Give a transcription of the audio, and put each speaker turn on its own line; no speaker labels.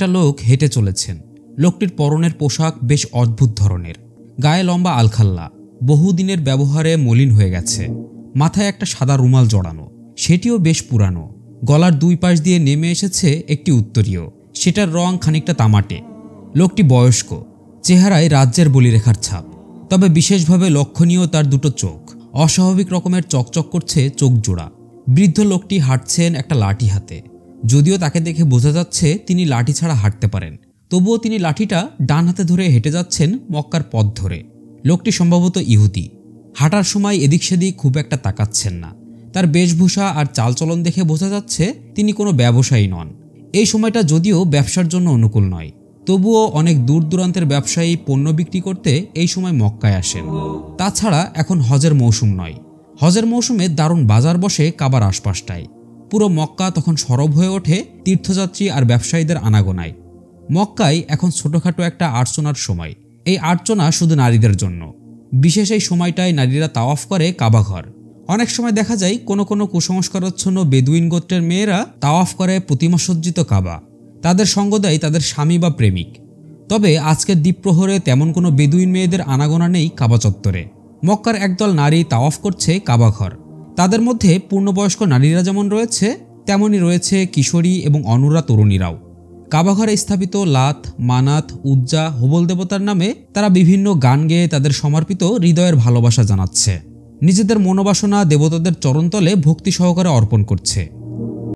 একটা লোক হেঁটে চলেছেন। লোকটির পরনের পোশাক বেশ অদ্ভুত ধরনের। গায়ে লম্বা আলখাল্লা, বহুদিনের ব্যবহারে মলিন হয়ে গেছে। মাথায় একটা সাদা রুমাল জড়ানো, সেটিও বেশ পুরানো। গলার দুই পাশ দিয়ে নেমে এসেছে একটি উত্তরীয়, সেটার রং খানিকটা তামাটে। লোকটি বয়স্ক, চেহারায় রাজ্যের বলিরেখার ছাপ, তবে বিশেষভাবে লক্ষণীয় তার দুটো চোখ। অস্বাভাবিক রকমের চকচক করছে চোখ জোড়া। বৃদ্ধ লোকটি হাঁটছেন একটা লাঠি হাতে। যদিও তাকে দেখে বোঝা যাচ্ছে তিনি লাঠি ছাড়া হাঁটতে পারেন, তবুও তিনি লাঠিটা ডান হাতে ধরে হেঁটে যাচ্ছেন মক্কার পথ ধরে। লোকটি সম্ভবত ইহুদি। হাঁটার সময় এদিক সেদিক খুব একটা তাকাচ্ছেন না। তার বেশভূষা আর চালচলন দেখে বোঝা যাচ্ছে তিনি কোনো ব্যবসায়ী নন। এই সময়টা যদিও ব্যবসার জন্য অনুকূল নয়, তবুও অনেক দূর দূরান্তের ব্যবসায়ী পণ্য বিক্রি করতে এই সময় মক্কায় আসেন। তাছাড়া এখন হজের মৌসুম নয়। হজের মৌসুমে দারুণ বাজার বসে কাবার আশপাশটায়। পুরো মক্কা তখন সরব হয়ে ওঠে তীর্থযাত্রী আর ব্যবসায়ীদের আনাগোনায়। মক্কায় এখন ছোটখাটো একটা আর্চনার সময়। এই আর্চনা শুধু নারীদের জন্য। বিশেষ এই সময়টায় নারীরা তাওয়াফ করে কাবাঘর। অনেক সময় দেখা যায় কোনো কোনো কুসংস্কারাচ্ছন্ন বেদুইন গোত্রের মেয়েরা তাওয়াফ করে প্রতিমাসজ্জিত কাবা। তাদের সঙ্গ দেয় তাদের স্বামী বা প্রেমিক। তবে আজকের দ্বীপ্রহরে তেমন কোনো বেদুইন মেয়েদের আনাগোনা নেই কাবা চত্বরে। মক্কার একদল নারী তাওয়াফ করছে কাবাঘর। তাদের মধ্যে পূর্ণবয়স্ক নারীরা যেমন রয়েছে, তেমনই রয়েছে কিশোরী এবং অনুরা তরুণীরাও। কাবাঘরে স্থাপিত লাত, মানাত, উজ্জা, হুবল দেবতার নামে তারা বিভিন্ন গান গেয়ে তাদের সমর্পিত হৃদয়ের ভালোবাসা জানাচ্ছে। নিজেদের মনোবাসনা দেবতাদের চরণতলে ভক্তি সহকারে অর্পণ করছে।